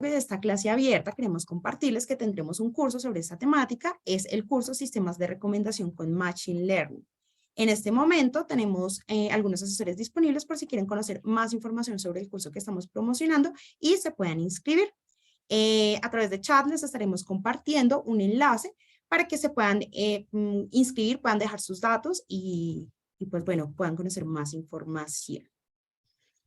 de esta clase abierta queremos compartirles que tendremos un curso sobre esta temática, es el curso Sistemas de Recomendación con Machine Learning. En este momento tenemos algunos asesores disponibles por si quieren conocer más información sobre el curso que estamos promocionando y se puedan inscribir. A través de chat les estaremos compartiendo un enlace para que se puedan inscribir, puedan dejar sus datos y pues bueno, puedan conocer más información.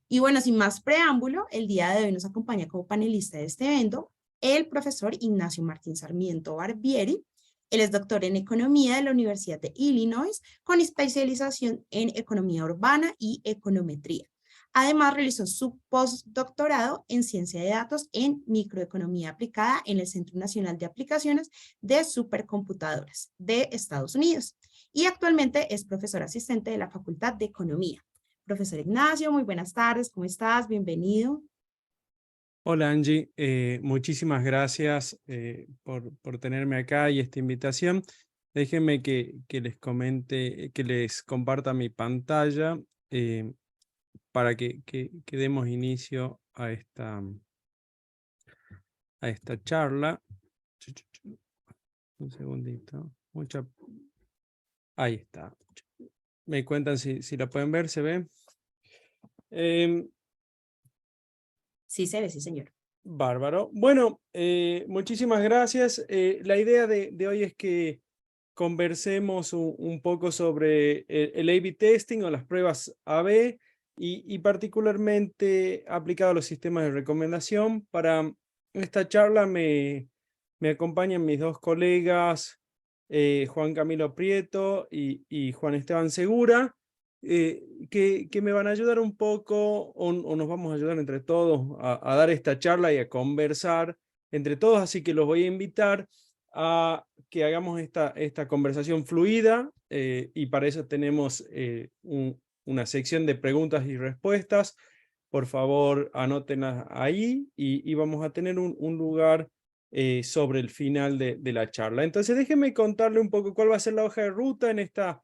Y bueno, sin más preámbulo, el día de hoy nos acompaña como panelista de este evento el profesor Ignacio Martín Sarmiento Barbieri. Él es doctor en Economía de la Universidad de Illinois, con especialización en Economía Urbana y Econometría. Además, realizó su postdoctorado en Ciencia de Datos en Microeconomía Aplicada en el Centro Nacional de Aplicaciones de Supercomputadoras de Estados Unidos. Y actualmente es profesor asistente de la Facultad de Economía. Profesor Ignacio, muy buenas tardes, ¿cómo estás? Bienvenido. Hola Angie, muchísimas gracias por tenerme acá y esta invitación. Déjenme que les comente, que les comparta mi pantalla para que demos inicio a esta charla. Un segundito. Ahí está. Me cuentan si la pueden ver, ¿se ve? Sí, se ve, sí, señor. Bárbaro. Bueno, muchísimas gracias. La idea de hoy es que conversemos un poco sobre el A/B testing o las pruebas A/B y particularmente aplicado a los sistemas de recomendación. Para esta charla me acompañan mis dos colegas, Juan Camilo Prieto y Juan Esteban Segura. Que me van a ayudar un poco o nos vamos a ayudar entre todos a dar esta charla y a conversar entre todos, así que los voy a invitar a que hagamos esta conversación fluida y para eso tenemos una sección de preguntas y respuestas. Por favor, anótenlas ahí y vamos a tener un lugar sobre el final de la charla. Entonces déjenme contarle un poco cuál va a ser la hoja de ruta en esta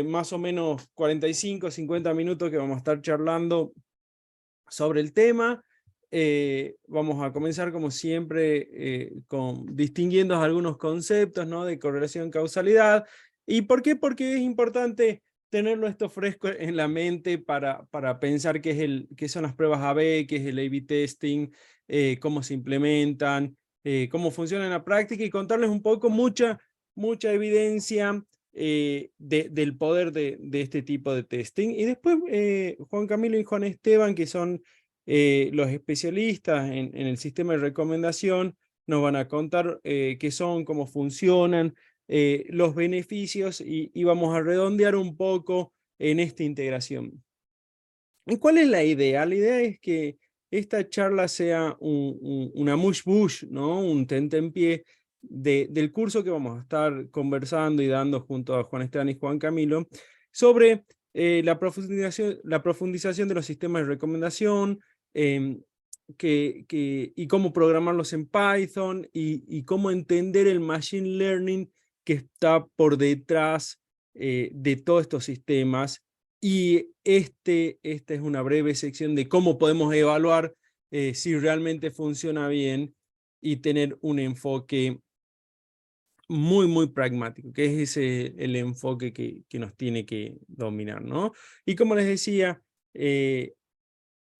más o menos 45, 50 minutos que vamos a estar charlando sobre el tema. Vamos a comenzar como siempre distinguiendo algunos conceptos, ¿no?, de correlación causalidad. ¿Y por qué? Porque es importante tenerlo esto fresco en la mente para pensar qué son las pruebas A/B, qué es el A/B testing, cómo se implementan, cómo funciona en la práctica y contarles un poco mucha evidencia del poder de este tipo de testing. Y después Juan Camilo y Juan Esteban, que son los especialistas en el sistema de recomendación, nos van a contar qué son, cómo funcionan, los beneficios y vamos a redondear un poco en esta integración. ¿Y cuál es la idea? La idea es que esta charla sea una mush bush, ¿no?, un tentempié del curso que vamos a estar conversando y dando junto a Juan Esteban y Juan Camilo sobre la profundización de los sistemas de recomendación, y cómo programarlos en Python y cómo entender el machine learning que está por detrás de todos estos sistemas. Y esta es una breve sección de cómo podemos evaluar si realmente funciona bien y tener un enfoque muy pragmático, que es el enfoque que nos tiene que dominar, ¿no? Y como les decía,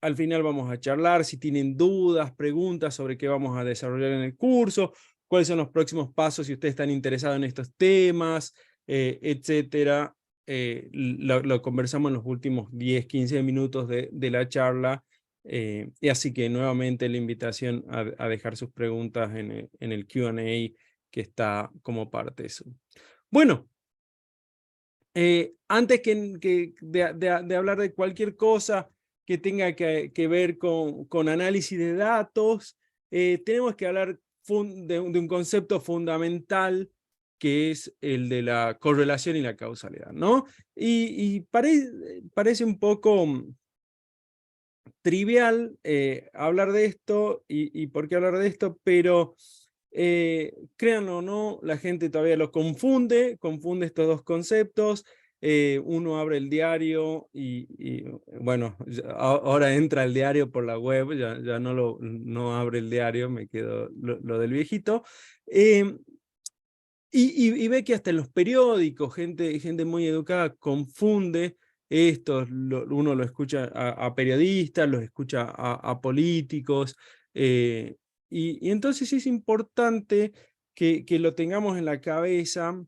al final vamos a charlar si tienen dudas, preguntas sobre qué vamos a desarrollar en el curso, cuáles son los próximos pasos si ustedes están interesados en estos temas, etcétera. Lo conversamos en los últimos 10, 15 minutos de la charla. Y así que nuevamente la invitación a dejar sus preguntas en el Q&A que está como parte de eso. Bueno, antes de hablar de cualquier cosa que tenga que ver con análisis de datos, tenemos que hablar de un concepto fundamental que es el de la correlación y la causalidad, ¿no? Y parece un poco trivial hablar de esto y por qué hablar de esto, pero créanlo o no, la gente todavía lo confunde estos dos conceptos. uno abre el diario bueno, ahora entra el diario por la web, ya no abre el diario, me quedo lo del viejito. Y ve que hasta en los periódicos, gente muy educada confunde esto, uno lo escucha a periodistas, los escucha a políticos, y entonces es importante que lo tengamos en la cabeza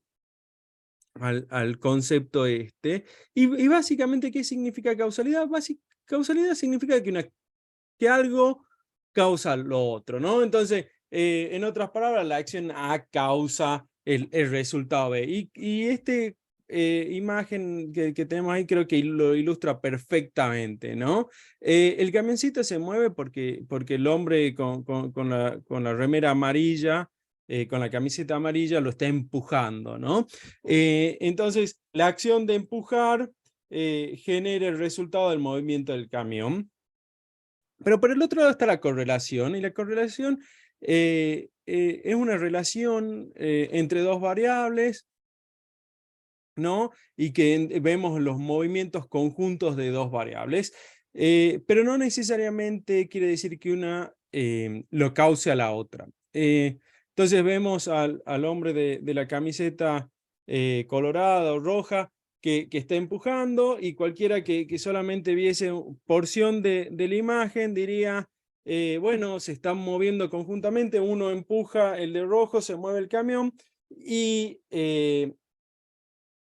al concepto este. Y básicamente, ¿qué significa causalidad? Causalidad significa que algo causa lo otro, ¿no? Entonces, en otras palabras, la acción A causa el resultado B. Y este imagen que tenemos ahí creo que lo ilustra perfectamente, ¿no? El camioncito se mueve porque el hombre con la remera amarilla, con la camiseta amarilla, lo está empujando, ¿no? Entonces, la acción de empujar genera el resultado del movimiento del camión. Pero por el otro lado está la correlación, y la correlación es una relación entre dos variables, ¿no? Y que vemos los movimientos conjuntos de dos variables, pero no necesariamente quiere decir que una lo cause a la otra. Entonces vemos al hombre de la camiseta colorada o roja que está empujando, y cualquiera que solamente viese porción de la imagen diría, bueno, se están moviendo conjuntamente, uno empuja, el de rojo, se mueve el camión, y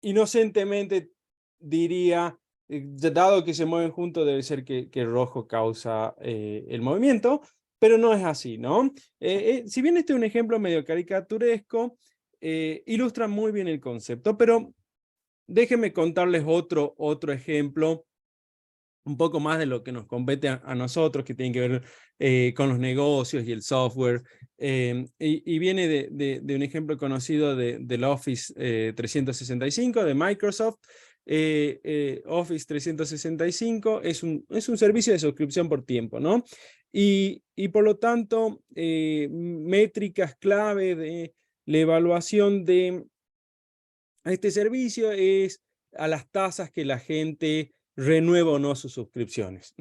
inocentemente diría, dado que se mueven juntos, debe ser que el rojo causa el movimiento, pero no es así, ¿no? Si bien este es un ejemplo medio caricaturesco, ilustra muy bien el concepto, pero déjenme contarles otro ejemplo, un poco más de lo que nos compete a nosotros, que tiene que ver con los negocios y el software. Y viene de un ejemplo conocido del Office 365 de Microsoft. Office 365 es un servicio de suscripción por tiempo, ¿no? Y por lo tanto, métricas clave de la evaluación de este servicio es a las tasas que la gente renueva o no sus suscripciones.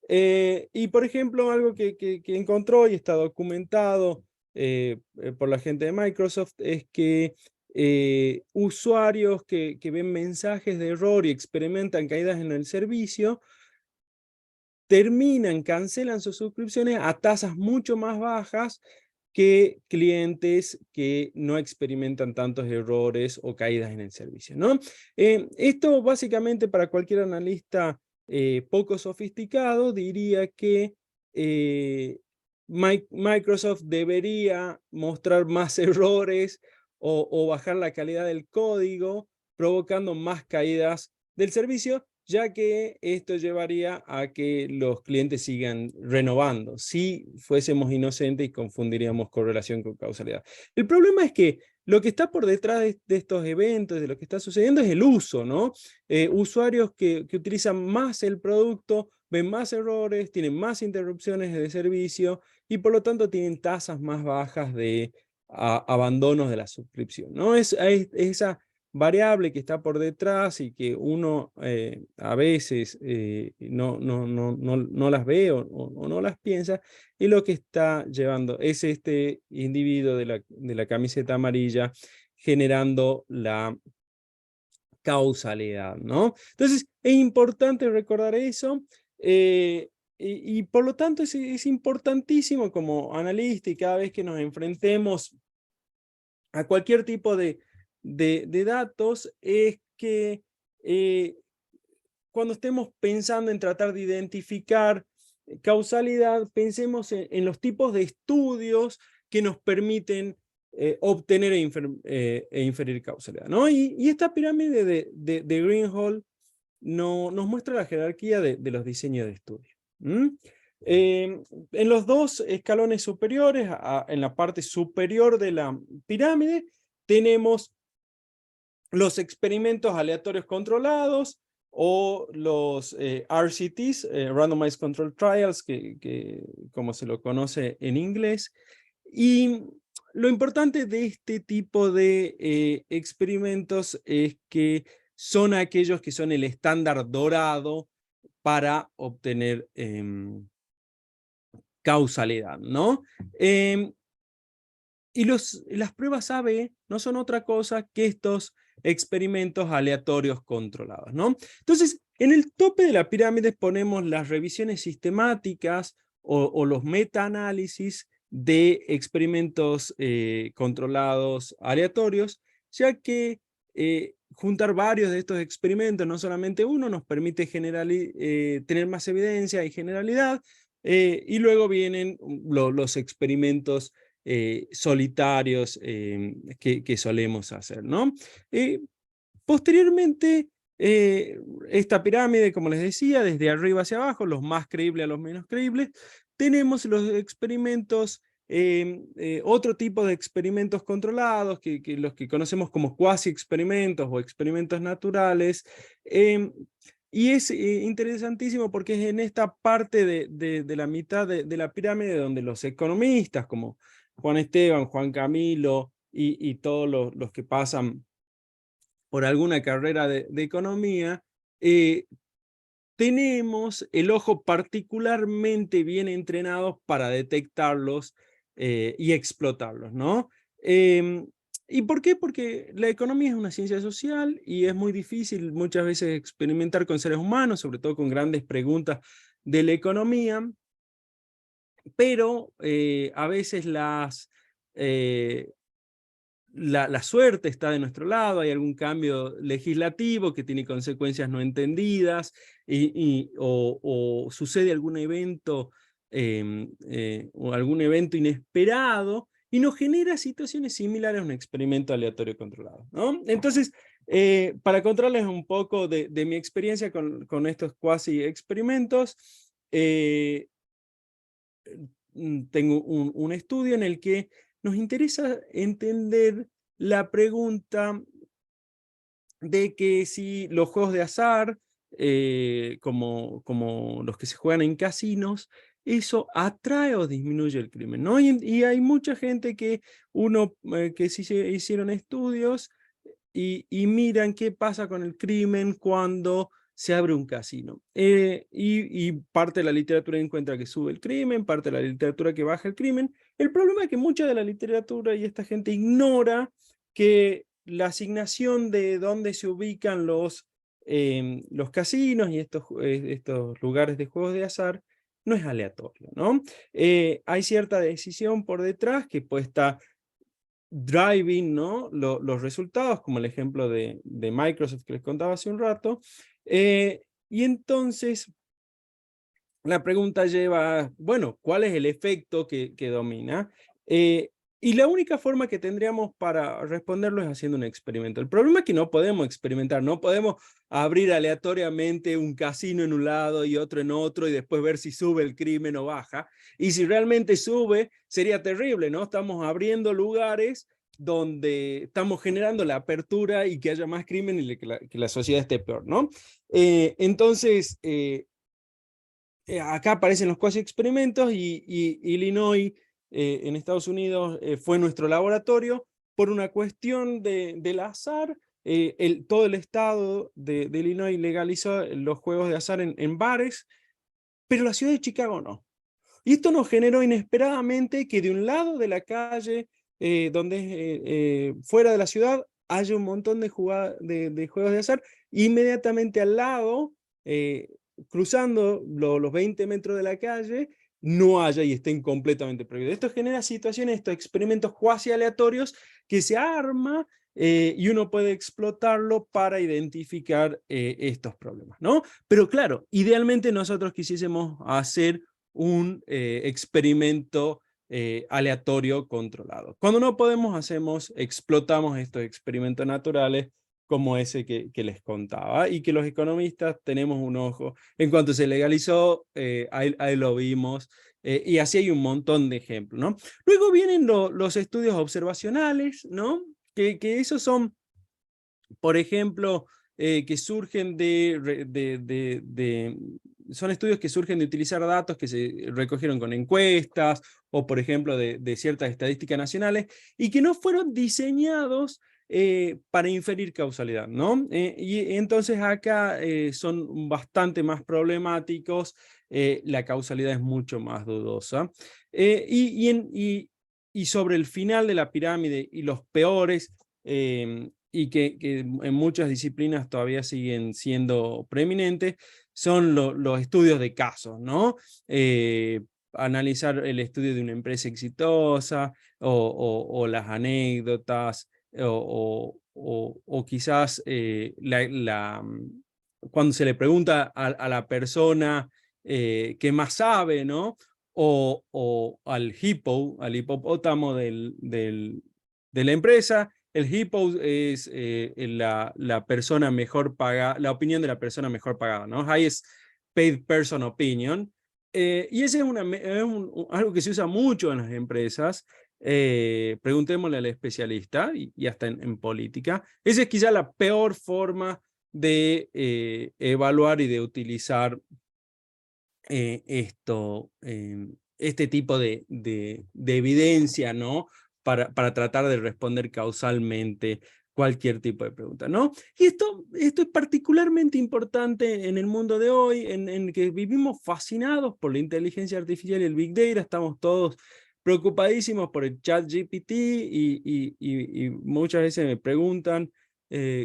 Y por ejemplo, algo que encontró y está documentado por la gente de Microsoft es que usuarios que ven mensajes de error y experimentan caídas en el servicio, cancelan sus suscripciones a tasas mucho más bajas que clientes que no experimentan tantos errores o caídas en el servicio, ¿no? Esto básicamente, para cualquier analista poco sofisticado, diría que Microsoft debería mostrar más errores o bajar la calidad del código, provocando más caídas del servicio, ya que esto llevaría a que los clientes sigan renovando. Si fuésemos inocentes y confundiríamos correlación con causalidad. El problema es que lo que está por detrás de estos eventos, de lo que está sucediendo, es el uso, ¿no? Usuarios que utilizan más el producto, ven más errores, tienen más interrupciones de servicio, y por lo tanto tienen tasas más bajas de abandonos de la suscripción, ¿no? Esa variable que está por detrás y que uno a veces no las ve o no las piensa, y lo que está llevando es este individuo de la camiseta amarilla generando la causalidad, ¿no? Entonces es importante recordar eso, y por lo tanto es importantísimo como analista, y cada vez que nos enfrentemos a cualquier tipo de datos, es que cuando estemos pensando en tratar de identificar causalidad, pensemos en los tipos de estudios que nos permiten obtener e inferir causalidad, ¿no? Y esta pirámide de Greenhalgh nos muestra la jerarquía de los diseños de estudio. En los dos escalones superiores, en la parte superior de la pirámide, tenemos los experimentos aleatorios controlados, o los RCTs, Randomized Control Trials, como se lo conoce en inglés. Y lo importante de este tipo de experimentos es que son aquellos que son el estándar dorado para obtener causalidad, ¿no? Y las pruebas A/B no son otra cosa que estos experimentos aleatorios controlados, ¿no? Entonces, en el tope de la pirámide ponemos las revisiones sistemáticas o los metaanálisis de experimentos controlados aleatorios, ya que juntar varios de estos experimentos, no solamente uno, nos permite tener más evidencia y generalidad, y luego vienen los experimentos solitarios que solemos hacer, ¿no? Posteriormente, esta pirámide, como les decía, desde arriba hacia abajo, los más creíbles a los menos creíbles, tenemos los experimentos, otro tipo de experimentos controlados, que los que conocemos como cuasi experimentos o experimentos naturales, y es interesantísimo porque es en esta parte de la mitad de la pirámide donde los economistas como Juan Esteban, Juan Camilo y todos los que pasan por alguna carrera de economía, tenemos el ojo particularmente bien entrenado para detectarlos y explotarlos, ¿no? ¿Y por qué? Porque la economía es una ciencia social y es muy difícil muchas veces experimentar con seres humanos, sobre todo con grandes preguntas de la economía, pero a veces la suerte está de nuestro lado, hay algún cambio legislativo que tiene consecuencias no entendidas, o sucede algún evento o algún evento inesperado y nos genera situaciones similares a un experimento aleatorio controlado, ¿no? Entonces, para contarles un poco de mi experiencia con estos cuasi experimentos, tengo un estudio en el que nos interesa entender la pregunta de que si los juegos de azar, como los que se juegan en casinos, eso atrae o disminuye el crimen, ¿no? Y hay mucha gente que sí se hicieron estudios y miran qué pasa con el crimen cuando se abre un casino. Y parte de la literatura encuentra que sube el crimen, parte de la literatura que baja el crimen. El problema es que mucha de la literatura y esta gente ignora que la asignación de dónde se ubican los casinos y estos lugares de juegos de azar no es aleatorio, ¿no? Hay cierta decisión por detrás que puede estar driving, ¿no? Los resultados, como el ejemplo de Microsoft que les contaba hace un rato. Y entonces la pregunta lleva, bueno, ¿cuál es el efecto que domina? Y la única forma que tendríamos para responderlo es haciendo un experimento. El problema es que no podemos experimentar, no podemos abrir aleatoriamente un casino en un lado y otro en otro y después ver si sube el crimen o baja. Y si realmente sube, sería terrible, ¿no? Estamos abriendo lugares donde estamos generando la apertura y que haya más crimen y que la sociedad esté peor, ¿no? Entonces, acá aparecen los cuasi experimentos y Illinois en Estados Unidos fue nuestro laboratorio por una cuestión del azar. Todo el estado de Illinois legalizó los juegos de azar en bares, pero la ciudad de Chicago no. Y esto nos generó inesperadamente que de un lado de la calle, fuera de la ciudad, haya un montón de juegos de azar. Inmediatamente al lado, cruzando los 20 metros de la calle, no haya y estén completamente prohibidos. Esto genera situaciones, estos experimentos cuasi aleatorios que se arma y uno puede explotarlo para identificar estos problemas, ¿no? Pero claro, idealmente nosotros quisiésemos hacer un experimento aleatorio controlado. Cuando no podemos, explotamos estos experimentos naturales como ese que les contaba y que los economistas tenemos un ojo. En cuanto se legalizó, ahí lo vimos y así hay un montón de ejemplos, ¿no? Luego vienen los estudios observacionales, ¿no? Que esos son, por ejemplo, que surgen son estudios que surgen de utilizar datos que se recogieron con encuestas o, por ejemplo, de ciertas estadísticas nacionales y que no fueron diseñados para inferir causalidad, ¿no? Y entonces acá son bastante más problemáticos, la causalidad es mucho más dudosa. Y sobre el final de la pirámide y los peores, y que en muchas disciplinas todavía siguen siendo preeminentes, son los estudios de casos, ¿no? Analizar el estudio de una empresa exitosa o las anécdotas o quizás cuando se le pregunta a la persona qué más sabe, ¿no? O al al hipopótamo de la empresa. El hippo es la persona mejor pagada, la opinión de la persona mejor pagada, ¿no? Highest paid person opinion. Y ese es, algo que se usa mucho en las empresas. Preguntémosle al especialista y hasta en política. Esa es quizá la peor forma de evaluar y de utilizar este tipo de evidencia, ¿no? Para tratar de responder causalmente cualquier tipo de pregunta, ¿no? Y esto es particularmente importante en el mundo de hoy, en que vivimos fascinados por la inteligencia artificial y el Big Data. Estamos todos preocupadísimos por el chat GPT y muchas veces me preguntan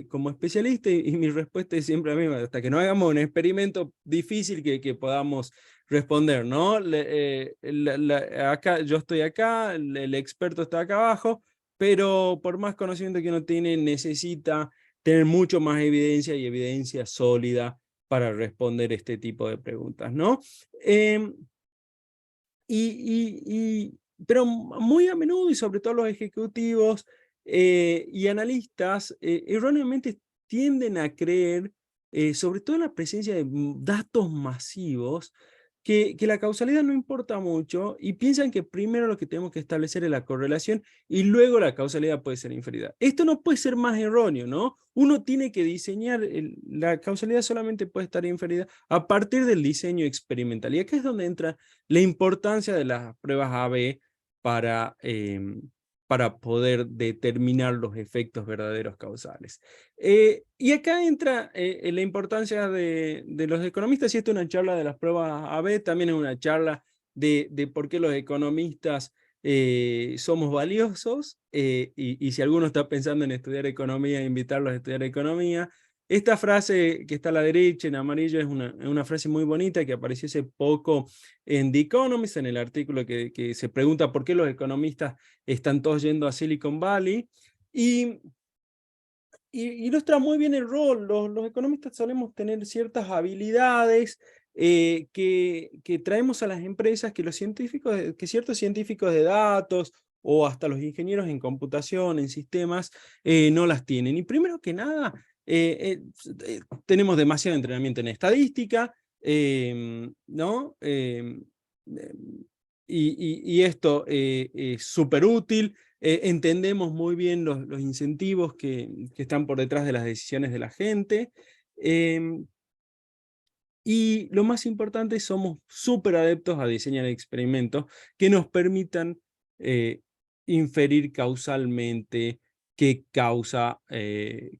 como especialista y mi respuesta es siempre la misma: hasta que no hagamos un experimento difícil que podamos responder, ¿no? Acá, yo estoy acá, el experto está acá abajo, pero por más conocimiento que uno tiene, necesita tener mucho más evidencia y evidencia sólida para responder este tipo de preguntas, ¿no? Eh, pero muy a menudo, y sobre todo los ejecutivos y analistas, erróneamente tienden a creer, sobre todo en la presencia de datos masivos, que la causalidad no importa mucho y piensan que primero lo que tenemos que establecer es la correlación y luego la causalidad puede ser inferida. Esto no puede ser más erróneo, ¿no? Uno tiene que diseñar, la causalidad solamente puede estar inferida a partir del diseño experimental. Y acá es donde entra la importancia de las pruebas A/B para poder determinar los efectos verdaderos causales. Y acá entra la importancia de los economistas, y esto es una charla de las pruebas A/B, también es una charla de por qué los economistas somos valiosos, y si alguno está pensando en estudiar economía, invitarlos a estudiar economía. Esta frase que está a la derecha en amarillo es una frase muy bonita que apareció hace poco en The Economist, en el artículo que se pregunta por qué los economistas están todos yendo a Silicon Valley, y ilustra muy bien el rol. Los economistas solemos tener ciertas habilidades que traemos a las empresas que ciertos científicos de datos o hasta los ingenieros en computación, en sistemas, no las tienen. Y primero que nada, tenemos demasiado entrenamiento en estadística, ¿no? Y esto es súper útil. Entendemos muy bien los incentivos que están por detrás de las decisiones de la gente. Y lo más importante, somos súper adeptos a diseñar experimentos que nos permitan inferir causalmente qué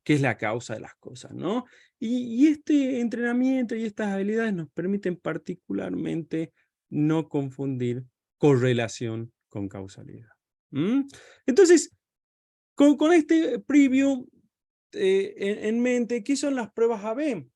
es la causa de las cosas, ¿no? Y este entrenamiento y estas habilidades nos permiten particularmente no confundir correlación con causalidad. ¿Mm? Entonces, con este preview en mente, ¿qué son las pruebas A/B?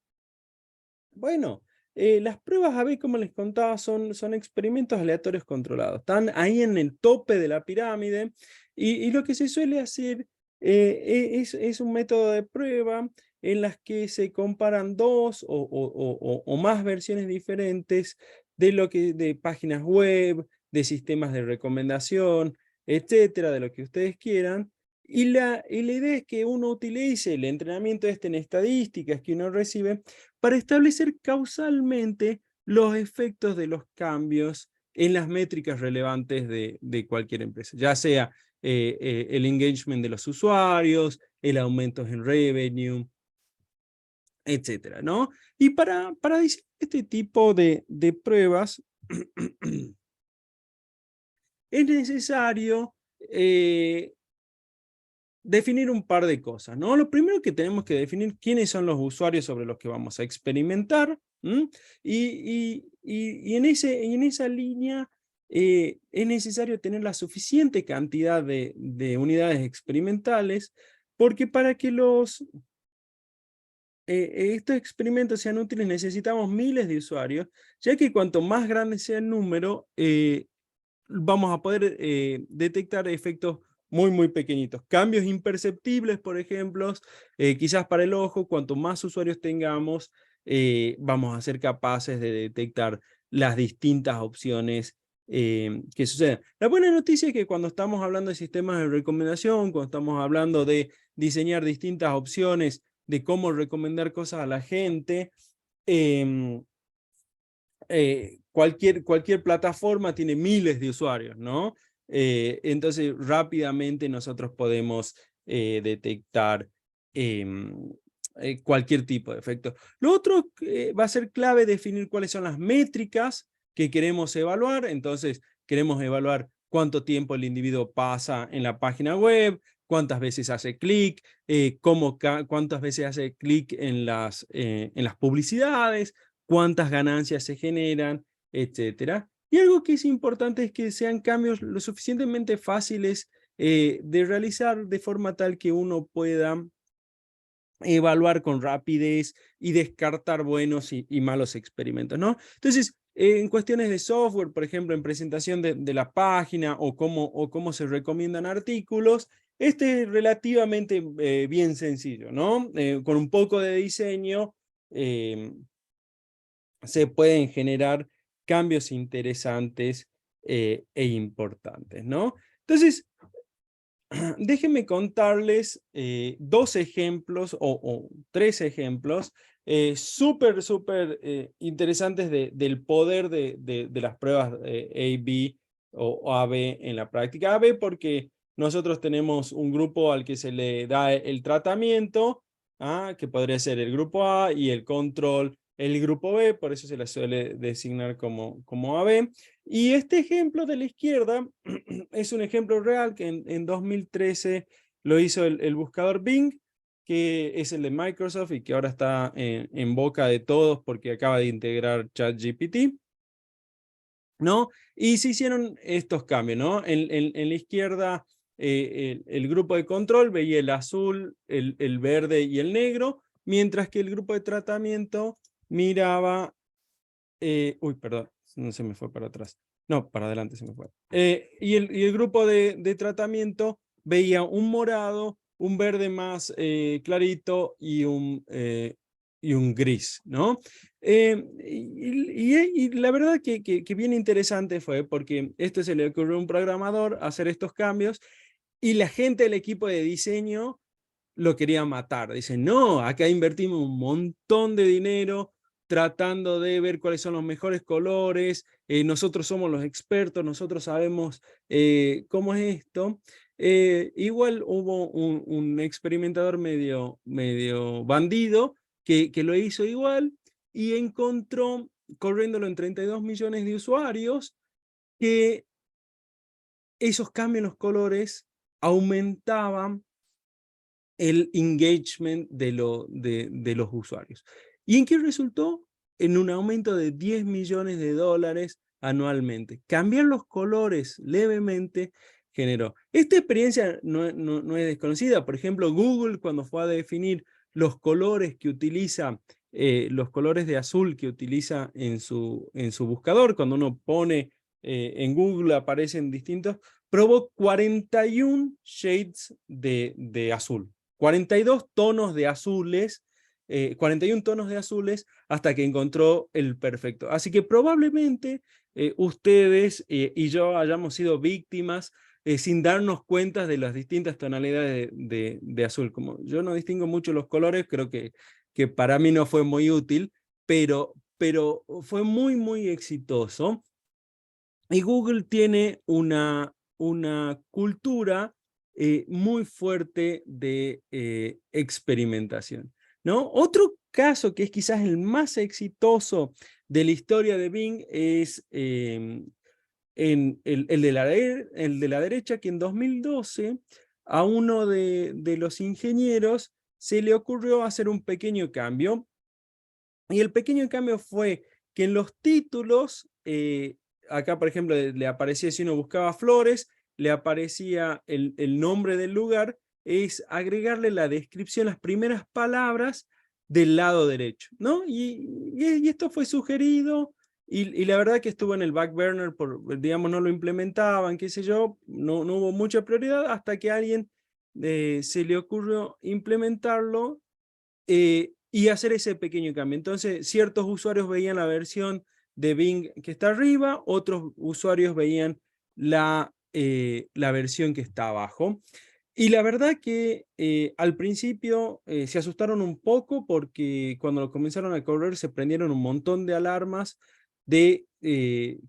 Bueno, las pruebas A/B, como les contaba, son experimentos aleatorios controlados. Están ahí en el tope de la pirámide y lo que se suele hacer es un método de prueba en las que se comparan dos o más versiones diferentes de páginas web, de sistemas de recomendación, etcétera, de lo que ustedes quieran. Y la idea es que uno utilice el entrenamiento en estadísticas que uno recibe para establecer causalmente los efectos de los cambios en las métricas relevantes de cualquier empresa, ya sea el engagement de los usuarios, el aumento en revenue, etcétera, ¿no? Y para diseñar este tipo de pruebas es necesario definir un par de cosas, ¿no? Lo primero que tenemos que definir quiénes son los usuarios sobre los que vamos a experimentar, ¿m? Y en esa línea es necesario tener la suficiente cantidad de unidades experimentales, porque para que estos experimentos sean útiles necesitamos miles de usuarios, ya que cuanto más grande sea el número, vamos a poder detectar efectos muy pequeñitos. Cambios imperceptibles, por ejemplo, quizás para el ojo, cuanto más usuarios tengamos, vamos a ser capaces de detectar las distintas opciones que suceden. La buena noticia es que cuando estamos hablando de sistemas de recomendación, cuando estamos hablando de diseñar distintas opciones de cómo recomendar cosas a la gente, cualquier plataforma tiene miles de usuarios, ¿no? Entonces rápidamente nosotros podemos detectar cualquier tipo de efecto. Lo otro va a ser clave definir cuáles son las métricas que queremos evaluar. Entonces queremos evaluar cuánto tiempo el individuo pasa en la página web, cuántas veces hace clic, cuántas veces hace clic en las publicidades, cuántas ganancias se generan, etcétera. Y algo que es importante es que sean cambios lo suficientemente fáciles de realizar de forma tal que uno pueda evaluar con rapidez y descartar buenos y malos experimentos, ¿no? Entonces, en cuestiones de software, por ejemplo, en presentación de la página o cómo se recomiendan artículos, este es relativamente bien sencillo, ¿no? Con un poco de diseño, se pueden generar cambios interesantes e importantes, ¿no? Entonces, déjenme contarles dos ejemplos o tres ejemplos súper interesantes del poder de las pruebas A-B o A-B en la práctica. A-B porque nosotros tenemos un grupo al que se le da el tratamiento, que podría ser el grupo A, y el control, el grupo B, por eso se le suele designar como A-B. Y este ejemplo de la izquierda es un ejemplo real que en 2013 lo hizo el buscador Bing, que es el de Microsoft y que ahora está en boca de todos porque acaba de integrar ChatGPT, ¿no? Y se hicieron estos cambios, ¿no? En la izquierda, el grupo de control veía el azul, el verde y el negro, mientras que el grupo de tratamiento miraba uy, perdón, no se me fue para atrás. No, para adelante se me fue. Y el grupo de tratamiento veía un morado, un verde más clarito y un gris, ¿no? Y la verdad que bien interesante fue porque esto se le ocurrió a un programador hacer estos cambios y la gente del equipo de diseño lo quería matar. Dicen, no, acá invertimos un montón de dinero tratando de ver cuáles son los mejores colores, nosotros somos los expertos, nosotros sabemos cómo es esto. Igual hubo un experimentador medio bandido que lo hizo igual y encontró, corriéndolo en 32 millones de usuarios, que esos cambios en los colores aumentaban el engagement de los usuarios. ¿Y en qué resultó? En un aumento de 10 millones de dólares anualmente. Cambiar los colores levemente generó. Esta experiencia no es desconocida. Por ejemplo, Google, cuando fue a definir los colores que utiliza, los colores de azul que utiliza en su buscador, cuando uno pone en Google aparecen distintos, probó 41 shades de azul. 42 tonos de azules, 41 tonos de azules hasta que encontró el perfecto. Así que probablemente ustedes y yo hayamos sido víctimas sin darnos cuenta de las distintas tonalidades de azul. Como yo no distingo mucho los colores, creo que para mí no fue muy útil, pero fue muy exitoso. Y Google tiene una cultura muy fuerte de experimentación, ¿no? Otro caso que es quizás el más exitoso de la historia de Bing es el de la derecha, que en 2012 a uno de los ingenieros se le ocurrió hacer un pequeño cambio. Y el pequeño cambio fue que en los títulos, acá por ejemplo le aparecía, si uno buscaba Flores, le aparecía el nombre del lugar, es agregarle la descripción, las primeras palabras del lado derecho, ¿no? Y esto fue sugerido, y la verdad que estuvo en el back burner, digamos, no lo implementaban, qué sé yo, no hubo mucha prioridad hasta que a alguien se le ocurrió implementarlo, y hacer ese pequeño cambio. Entonces, ciertos usuarios veían la versión de Bing que está arriba, otros usuarios veían la versión que está abajo. Y la verdad que al principio se asustaron un poco porque cuando lo comenzaron a correr se prendieron un montón de alarmas de que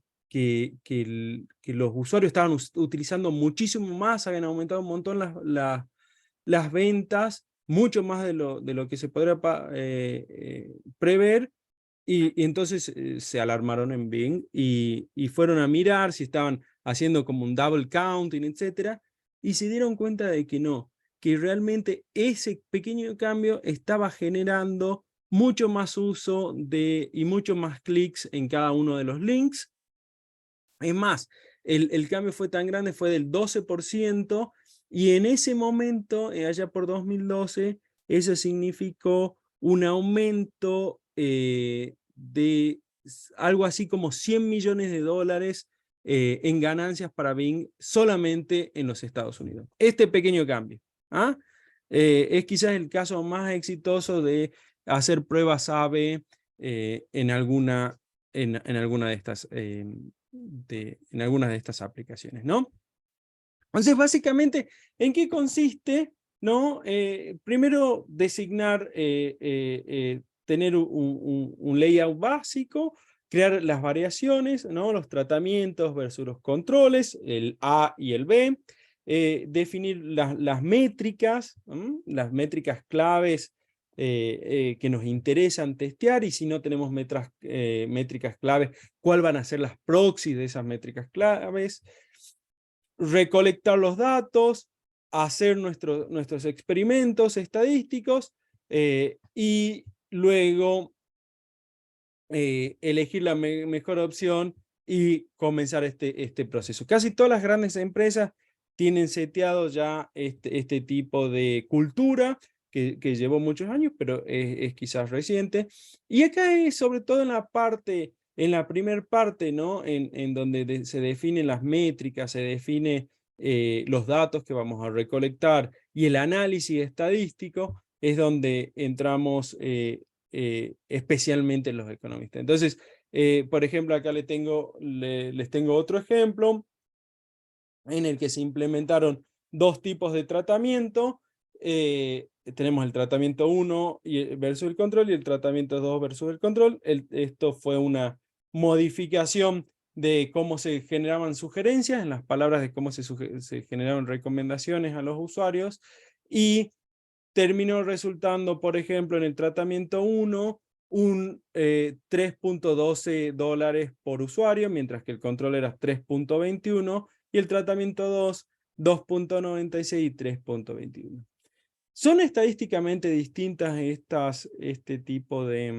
los usuarios estaban utilizando muchísimo más, habían aumentado un montón las ventas, mucho más de lo que se podría prever, y entonces se alarmaron en Bing y fueron a mirar si estaban haciendo como un double counting, etcétera, y se dieron cuenta de que no, que realmente ese pequeño cambio estaba generando mucho más uso y mucho más clics en cada uno de los links. Es más, el cambio fue tan grande, fue del 12%, y en ese momento, allá por 2012, eso significó un aumento de algo así como 100 millones de dólares en ganancias para Bing solamente en los Estados Unidos. Este pequeño cambio, ¿ah? Es quizás el caso más exitoso de hacer pruebas A/B en alguna de estas en algunas de estas aplicaciones, ¿no? Entonces, básicamente, ¿en qué consiste? ¿No? Primero, designar, tener un layout básico, crear las variaciones, ¿no? Los tratamientos versus los controles, el A y el B, definir las métricas, las métricas claves que nos interesan testear, y si no tenemos métricas claves, cuál van a ser las proxies de esas métricas claves, recolectar los datos, hacer nuestros experimentos estadísticos, y luego elegir la mejor opción y comenzar este proceso. Casi todas las grandes empresas tienen seteado ya este tipo de cultura que llevó muchos años, pero es quizás reciente. Y acá es sobre todo en la primer parte, ¿no? En donde se definen las métricas, se define los datos que vamos a recolectar, y el análisis estadístico es donde entramos especialmente los economistas. Entonces, por ejemplo, acá les tengo otro ejemplo en el que se implementaron dos tipos de tratamiento. Tenemos el tratamiento 1 versus el control, y el tratamiento 2 versus el control. Esto fue una modificación de cómo se generaban sugerencias, en las palabras de cómo se generaban recomendaciones a los usuarios, y terminó resultando, por ejemplo, en el tratamiento 1, un $3.12 por usuario, mientras que el control era 3.21, y el tratamiento 2, 2.96 y 3.21. Son estadísticamente distintas este tipo de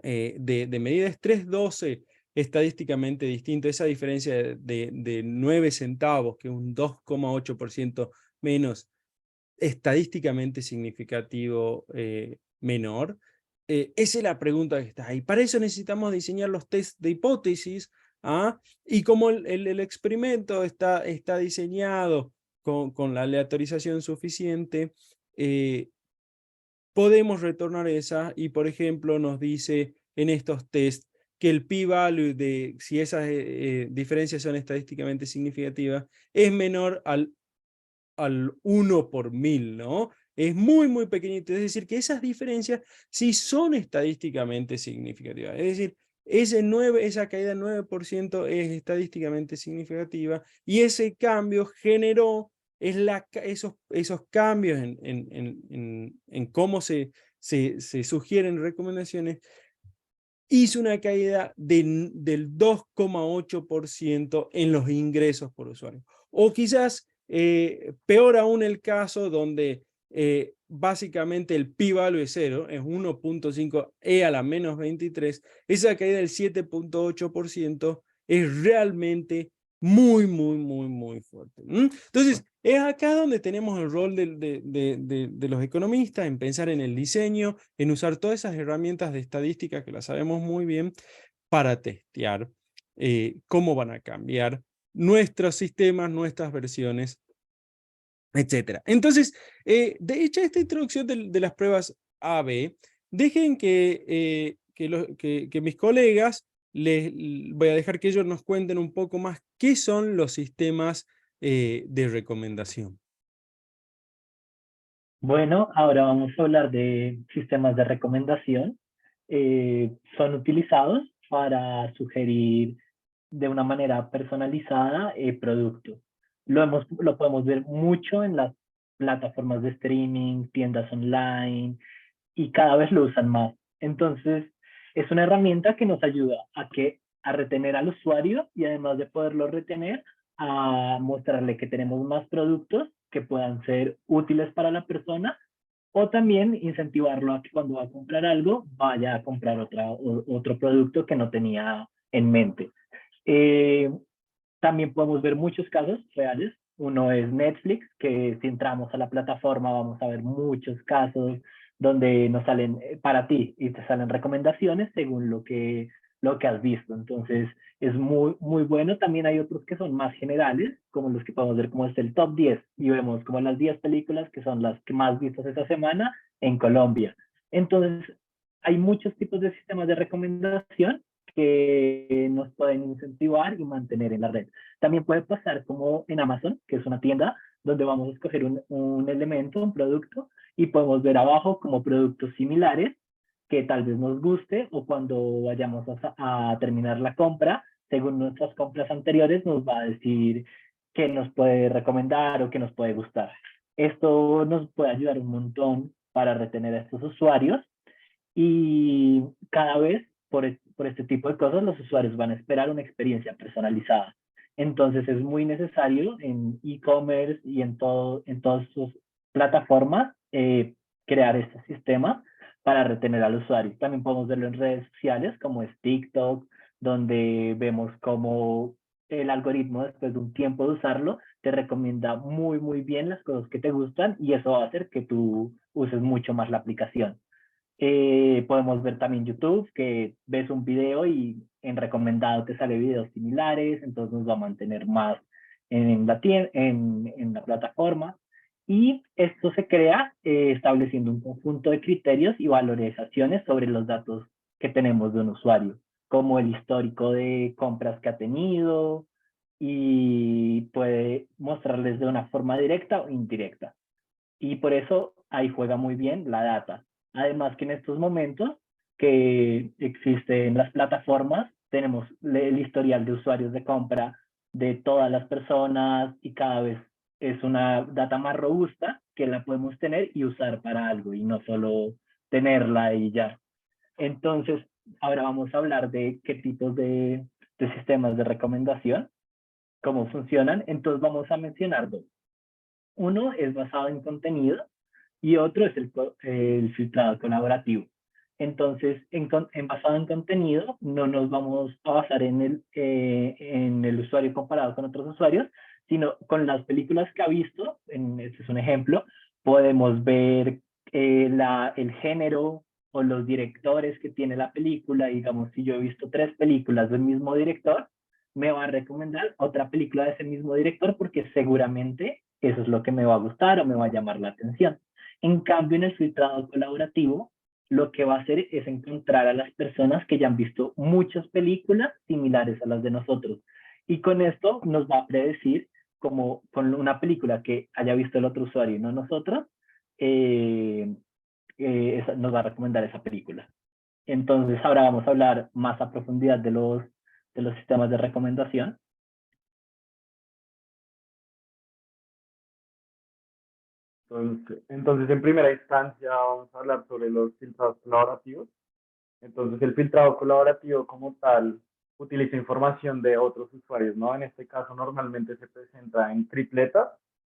medidas. 3.12 estadísticamente distinto, esa diferencia de 9 centavos, que es un 2,8% menos, estadísticamente significativo menor. Esa es la pregunta que está ahí. Para eso necesitamos diseñar los test de hipótesis, ¿ah? Y como el experimento está diseñado con la aleatorización suficiente, podemos retornar esa, y por ejemplo nos dice en estos test que el p-value de si esas diferencias son estadísticamente significativas es menor al 1 por 1000, ¿no? Es muy, muy pequeñito. Es decir, que esas diferencias sí son estadísticamente significativas. Es decir, esa caída del 9% es estadísticamente significativa, y ese cambio generó esos cambios en cómo se sugieren recomendaciones, hizo una caída del 2,8% en los ingresos por usuario. O quizás peor aún el caso donde básicamente el p-value es 0, es 1.5 e a la menos 23, esa caída del 7.8% es realmente muy fuerte. Entonces, es acá donde tenemos el rol de los economistas, en pensar en el diseño, en usar todas esas herramientas de estadística que las sabemos muy bien para testear cómo van a cambiar nuestros sistemas, nuestras versiones, etcétera. Entonces, de hecho, esta introducción de las pruebas A/B, dejen que mis colegas, les voy a dejar que ellos nos cuenten un poco más qué son los sistemas de recomendación. Bueno, ahora vamos a hablar de sistemas de recomendación. Son utilizados para sugerir de una manera personalizada productos. Lo podemos ver mucho en las plataformas de streaming, tiendas online, y cada vez lo usan más. Entonces, es una herramienta que nos ayuda a retener al usuario y además de poderlo retener, a mostrarle que tenemos más productos que puedan ser útiles para la persona o también incentivarlo a que cuando va a comprar algo vaya a comprar otro producto que no tenía en mente. Eh, También podemos ver muchos casos reales. Uno es Netflix, que si entramos a la plataforma vamos a ver muchos casos donde nos salen para ti y te salen recomendaciones según lo que has visto. Entonces es muy bueno. También hay otros que son más generales, como los que podemos ver como es el top 10 y vemos como las 10 películas que son las que más vistas esta semana en Colombia. Entonces hay muchos tipos de sistemas de recomendación que nos pueden incentivar y mantener en la red. También puede pasar como en Amazon, que es una tienda donde vamos a escoger un elemento, un producto, y podemos ver abajo como productos similares que tal vez nos guste o cuando vayamos a terminar la compra, según nuestras compras anteriores, nos va a decir qué nos puede recomendar o qué nos puede gustar. Esto nos puede ayudar un montón para retener a estos usuarios y cada vez por este tipo de cosas los usuarios van a esperar una experiencia personalizada. Entonces es muy necesario en e-commerce y en todas sus plataformas crear este sistema para retener al usuario. También podemos verlo en redes sociales como es TikTok, donde vemos cómo el algoritmo después de un tiempo de usarlo te recomienda muy bien las cosas que te gustan y eso va a hacer que tú uses mucho más la aplicación. Podemos ver también YouTube, que ves un video y en recomendado te sale videos similares, entonces nos va a mantener más en la plataforma. Y esto se crea estableciendo un conjunto de criterios y valorizaciones sobre los datos que tenemos de un usuario, como el histórico de compras que ha tenido y puede mostrarles de una forma directa o indirecta. Y por eso ahí juega muy bien la data. Además que en estos momentos que existen las plataformas, tenemos el historial de usuarios de compra de todas las personas y cada vez es una data más robusta que la podemos tener y usar para algo y no solo tenerla y ya. Entonces, ahora vamos a hablar de qué tipos de sistemas de recomendación, cómo funcionan. Entonces, vamos a mencionar dos. Uno es basado en contenido y otro es el filtrado colaborativo. Entonces, basado en contenido, no nos vamos a basar en el usuario comparado con otros usuarios, sino con las películas que ha visto. Este es un ejemplo. Podemos ver el género o los directores que tiene la película. Digamos, si yo he visto 3 películas del mismo director, me va a recomendar otra película de ese mismo director porque seguramente eso es lo que me va a gustar o me va a llamar la atención. En cambio, en el filtrado colaborativo, lo que va a hacer es encontrar a las personas que ya han visto muchas películas similares a las de nosotros. Y con esto nos va a predecir, como con una película que haya visto el otro usuario y no nosotros, nos va a recomendar esa película. Entonces, ahora vamos a hablar más a profundidad de los sistemas de recomendación. Entonces, en primera instancia, vamos a hablar sobre los filtrados colaborativos. Entonces, el filtrado colaborativo como tal utiliza información de otros usuarios, ¿no? En este caso, normalmente se presenta en tripletas.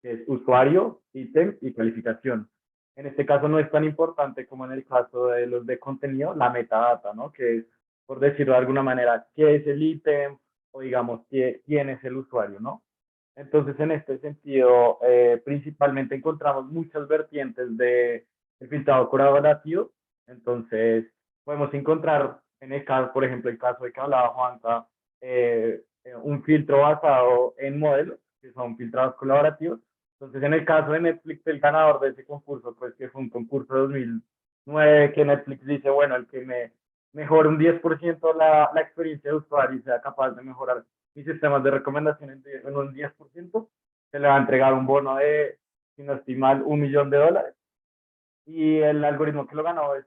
que es usuario, ítem y calificación. En este caso no es tan importante como en el caso de los de contenido, la metadata, ¿no? Que es, por decirlo de alguna manera, qué es el ítem o digamos, quién es el usuario, ¿no? Entonces, en este sentido, principalmente encontramos muchas vertientes de el filtrado colaborativo. Entonces, podemos encontrar en el caso, por ejemplo, el caso de que hablaba Juanca, un filtro basado en modelos, que son filtrados colaborativos. Entonces, en el caso de Netflix, el ganador de ese concurso, pues que fue un concurso de 2009, que Netflix dice, bueno, el que me mejore un 10% la experiencia de usuario y sea capaz de mejorar mis sistemas de recomendación en un 10%, se le va a entregar un bono de, si no estoy mal, $1.000.000. Y el algoritmo que lo ganó es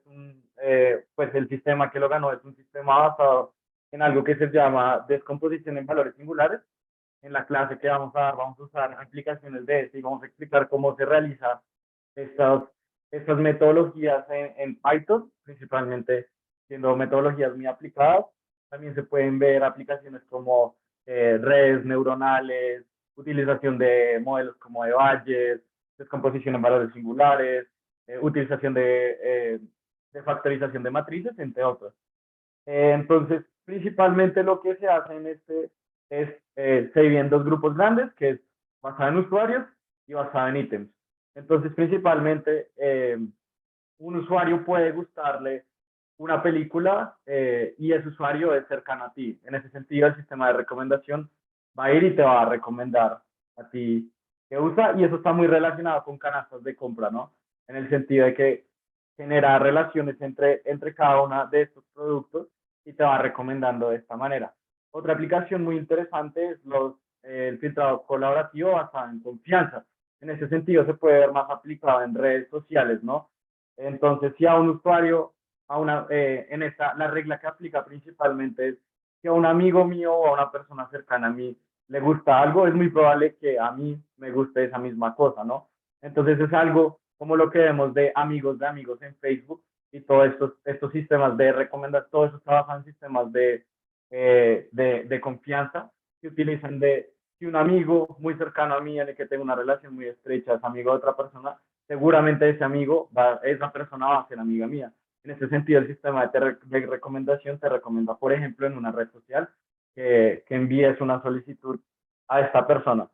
pues el sistema que lo ganó es un sistema basado en algo que se llama descomposición en valores singulares. En la clase que vamos a dar, vamos a usar aplicaciones de eso y vamos a explicar cómo se realiza estas, estas metodologías en Python, principalmente siendo metodologías muy aplicadas. También se pueden ver aplicaciones como redes neuronales, utilización de modelos como de Bayes, descomposición en valores singulares, utilización de factorización de matrices, entre otros. Entonces, principalmente lo que se hace en este es, se dividen dos grupos grandes, que es basado en usuarios y basado en ítems. Entonces, principalmente, un usuario puede gustarle una película y ese usuario es cercano a ti. En ese sentido, el sistema de recomendación va a ir y te va a recomendar a ti que usa, y eso está muy relacionado con canastas de compra, ¿no? En el sentido de que genera relaciones entre cada uno de estos productos y te va recomendando de esta manera. Otra aplicación muy interesante es el filtrado colaborativo basado en confianza. En ese sentido se puede ver más aplicado en redes sociales, ¿no? Entonces, si a un usuario, la regla que aplica principalmente es que a un amigo mío o a una persona cercana a mí le gusta algo, es muy probable que a mí me guste esa misma cosa, ¿no? Entonces es algo como lo que vemos de amigos en Facebook y todos estos sistemas de recomendación, todo eso trabaja en sistemas de confianza que utilizan si un amigo muy cercano a mí en el que tengo una relación muy estrecha es amigo de otra persona, seguramente esa persona va a ser amiga mía. En ese sentido, el sistema de recomendación te recomienda, por ejemplo, en una red social, que envíes una solicitud a esta persona.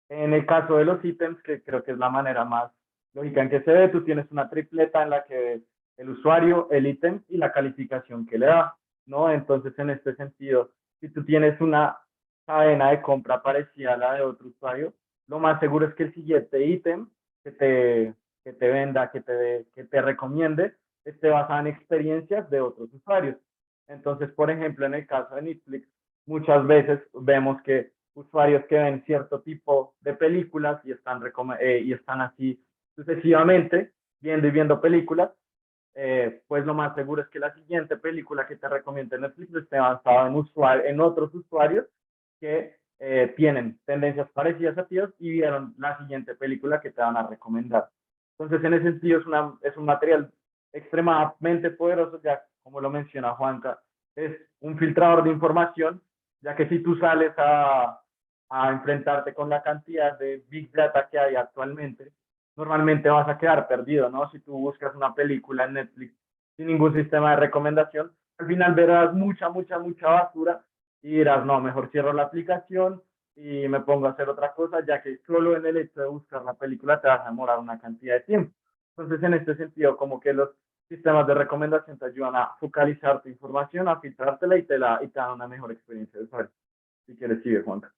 En el caso de los ítems, que creo que es la manera más lógica en que se ve, tú tienes una tripleta en la que el usuario, el ítem y la calificación que le da, ¿no? Entonces, en este sentido, si tú tienes una cadena de compra parecida a la de otro usuario, lo más seguro es que el siguiente ítem que te venda, que te recomiende, esté basado en experiencias de otros usuarios. Entonces, por ejemplo, en el caso de Netflix, muchas veces vemos que usuarios que ven cierto tipo de películas y están así sucesivamente viendo y viendo películas, pues lo más seguro es que la siguiente película que te recomiende Netflix esté basada en otros usuarios que tienen tendencias parecidas a ti y vieron la siguiente película que te van a recomendar. Entonces, en ese sentido, es un material extremadamente poderoso, ya como lo menciona Juanca, es un filtrador de información, ya que si tú sales a enfrentarte con la cantidad de Big Data que hay actualmente, normalmente vas a quedar perdido, ¿no? Si tú buscas una película en Netflix sin ningún sistema de recomendación, al final verás mucha basura y dirás, no, mejor cierro la aplicación y me pongo a hacer otra cosa, ya que solo en el hecho de buscar la película te vas a demorar una cantidad de tiempo. Entonces, en este sentido, como que los sistemas de recomendación te ayudan a focalizar tu información, a filtrártela y te dan una mejor experiencia de usuario. Si quieres, sigue, Juanca.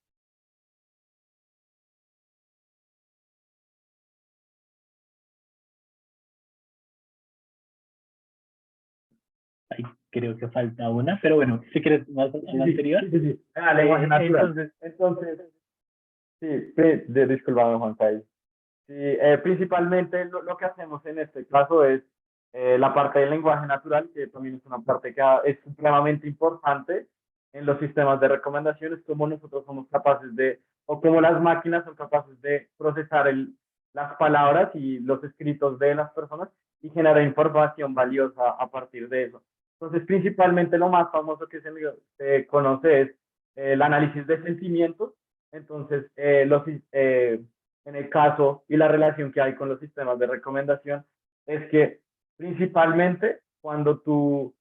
Ay, creo que falta una, pero bueno, si quieres más a la anterior. Sí. Lenguaje natural. Entonces, sí, disculpame, Juanca. Sí, principalmente lo que hacemos en este caso es la parte del lenguaje natural, que también es una parte que es supremamente importante en los sistemas de recomendaciones, como nosotros somos capaces o como las máquinas son capaces de procesar las palabras y los escritos de las personas y generar información valiosa a partir de eso. Entonces, principalmente lo más famoso que se conoce es el análisis de sentimientos. Entonces, en en el caso y la relación que hay con los sistemas de recomendación es que principalmente cuando tú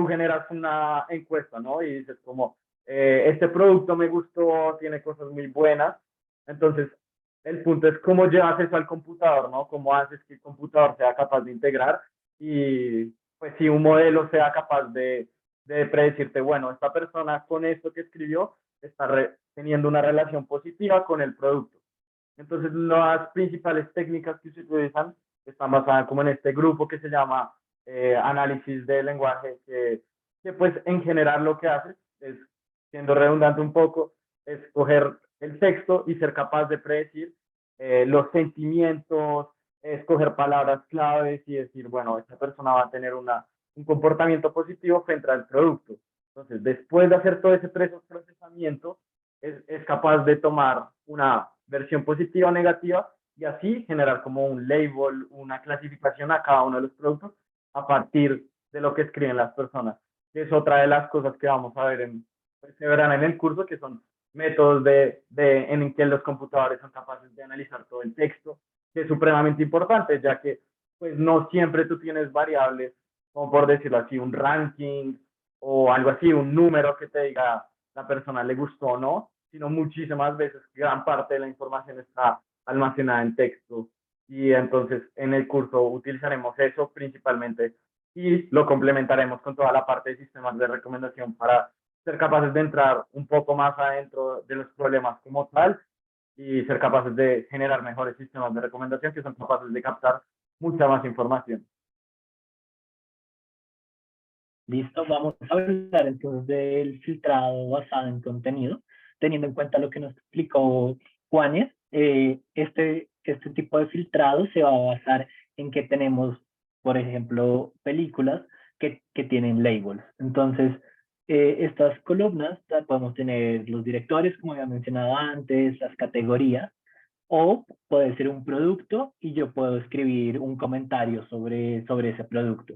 generas una encuesta, ¿no? Y dices como, este producto me gustó, tiene cosas muy buenas, entonces el punto es cómo llevas eso al computador, ¿no? Cómo haces que el computador sea capaz de integrar y pues si un modelo sea capaz de predecirte, bueno, esta persona con esto que escribió está teniendo una relación positiva con el producto. Entonces, las principales técnicas que se utilizan están basadas como en este grupo que se llama análisis de lenguaje, que pues en general lo que hace es, siendo redundante un poco, es coger el texto y ser capaz de predecir los sentimientos, escoger palabras claves y decir, bueno, esta persona va a tener un comportamiento positivo frente al producto. Entonces, después de hacer todo ese procesamiento, es capaz de tomar una versión positiva o negativa y así generar como un label, una clasificación a cada uno de los productos a partir de lo que escriben las personas. Que es otra de las cosas que vamos a ver pues, se verán en el curso, que son métodos en que los computadores son capaces de analizar todo el texto, que es supremamente importante, ya que pues no siempre tú tienes variables, como por decirlo así, un ranking o algo así, un número que te diga la persona le gustó o no, sino muchísimas veces gran parte de la información está almacenada en texto y entonces en el curso utilizaremos eso principalmente y lo complementaremos con toda la parte de sistemas de recomendación para ser capaces de entrar un poco más adentro de los problemas como tal y ser capaces de generar mejores sistemas de recomendación que son capaces de captar mucha más información. Listo, vamos a hablar entonces del filtrado basado en contenido, teniendo en cuenta lo que nos explicó Juanes. Este tipo de filtrado se va a basar en que tenemos, por ejemplo, películas que tienen labels. Entonces, estas columnas podemos tener los directores, como había mencionado antes, las categorías, o puede ser un producto y yo puedo escribir un comentario sobre ese producto.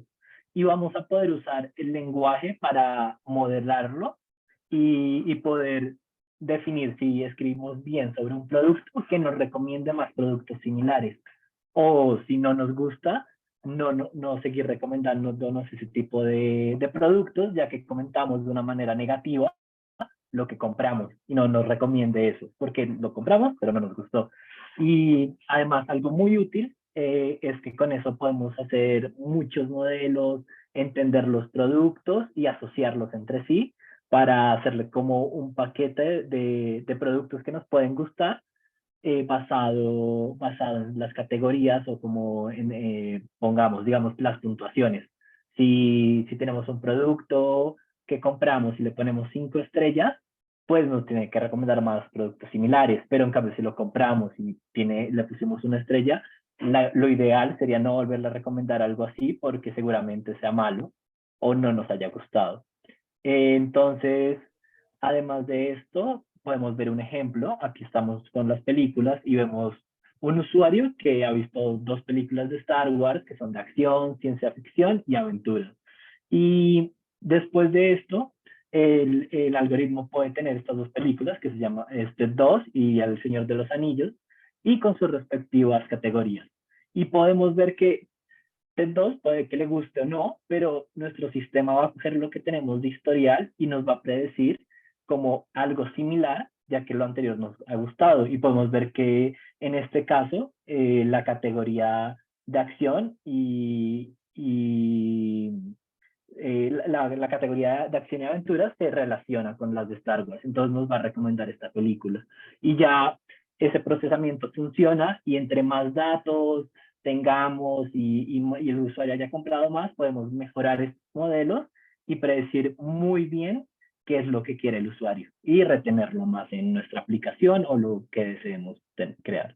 Y vamos a poder usar el lenguaje para modelarlo y poder definir si escribimos bien sobre un producto que nos recomiende más productos similares. O si no nos gusta, no seguir recomendándonos ese tipo de productos, ya que comentamos de una manera negativa lo que compramos y no nos recomiende eso, porque lo compramos, pero no nos gustó. Y además algo muy útil es que con eso podemos hacer muchos modelos, entender los productos y asociarlos entre sí para hacerle como un paquete de productos que nos pueden gustar basado en las categorías o como pongamos, digamos, las puntuaciones. Si tenemos un producto que compramos y le ponemos 5 estrellas, pues nos tiene que recomendar más productos similares, pero en cambio si lo compramos y le pusimos una estrella, lo ideal sería no volverle a recomendar algo así porque seguramente sea malo o no nos haya gustado. Entonces, además de esto, podemos ver un ejemplo. Aquí estamos con las películas y vemos un usuario que ha visto 2 películas de Star Wars que son de acción, ciencia ficción y aventura. Y después de esto, el algoritmo puede tener estas 2 películas que se llama 2 y El Señor de los Anillos y con sus respectivas categorías. Y podemos ver que TED 2 puede que le guste o no, pero nuestro sistema va a coger lo que tenemos de historial y nos va a predecir como algo similar, ya que lo anterior nos ha gustado. Y podemos ver que en este caso, la categoría de acción la categoría de acción y aventuras se relaciona con las de Star Wars. Entonces nos va a recomendar esta película. Y ya ese procesamiento funciona y entre más datos tengamos y el usuario haya comprado más, podemos mejorar estos modelos y predecir muy bien qué es lo que quiere el usuario y retenerlo más en nuestra aplicación o lo que deseemos crear.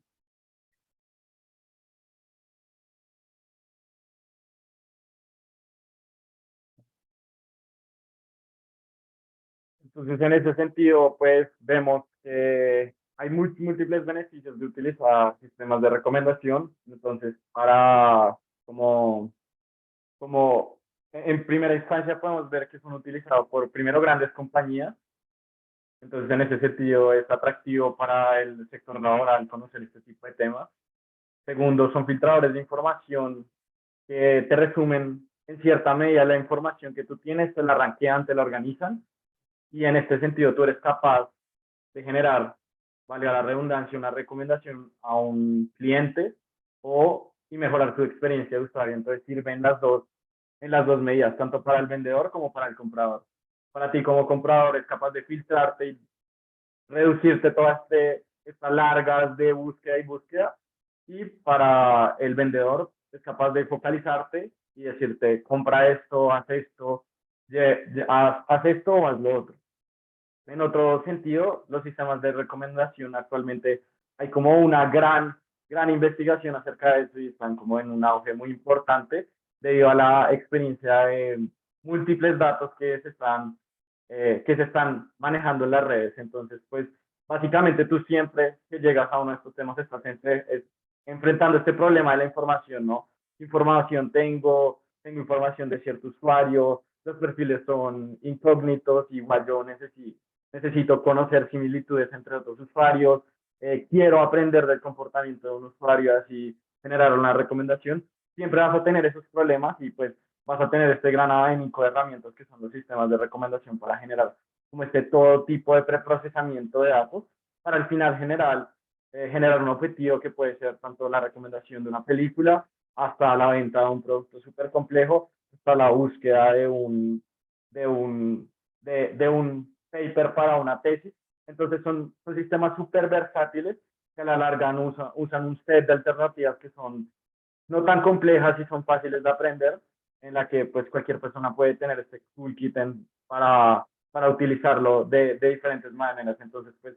Entonces, en ese sentido, pues vemos que hay múltiples beneficios de utilizar sistemas de recomendación. Entonces, como, como en primera instancia podemos ver que son utilizados por primero grandes compañías Entonces, en ese sentido, es atractivo para el sector laboral conocer este tipo de temas. Segundo, son filtradores de información que te resumen en cierta medida la información que tú tienes, te la rankean, te la organizan, y en este sentido tú eres capaz de generar, valga la redundancia, una recomendación a un cliente y mejorar tu experiencia de usuario. Entonces sirven en las dos medidas, tanto para el vendedor como para el comprador. Para ti como comprador es capaz de filtrarte y reducirte todas estas largas de búsqueda y búsqueda, y para el vendedor es capaz de focalizarte y decirte, compra esto, haz esto, haz esto o haz lo otro. En otro sentido, los sistemas de recomendación actualmente hay como una gran investigación acerca de eso y están como en un auge muy importante debido a la experiencia de múltiples datos que se están manejando en las redes. Entonces, pues básicamente tú siempre que llegas a uno de estos temas estás enfrentando este problema de la información, ¿no? Información tengo información de cierto usuario, los perfiles son incógnitos, igual yo necesito conocer similitudes entre otros usuarios, quiero aprender del comportamiento de un usuario, así generar una recomendación. Siempre vas a tener esos problemas y pues vas a tener este gran abanico de herramientas que son los sistemas de recomendación para generar como todo tipo de preprocesamiento de datos para al final generar un objetivo que puede ser tanto la recomendación de una película hasta la venta de un producto súper complejo, hasta la búsqueda de un paper para una tesis. Entonces son sistemas súper versátiles que a la larga usan un set de alternativas que son no tan complejas y son fáciles de aprender, en la que pues cualquier persona puede tener este toolkit para utilizarlo de diferentes maneras. Entonces, pues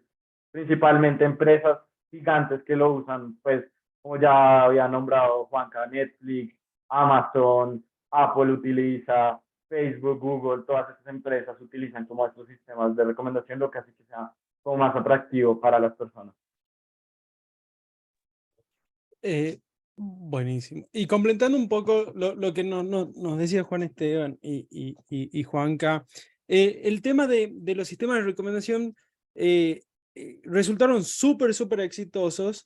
principalmente empresas gigantes que lo usan, pues como ya había nombrado Juanca, Netflix, Amazon, Apple utiliza, Facebook, Google, todas estas empresas utilizan como estos sistemas de recomendación, lo que hace que sea como más atractivo para las personas. Buenísimo. Y completando un poco lo que nos decía Juan Esteban y Juanca, el tema de los sistemas de recomendación resultaron súper exitosos,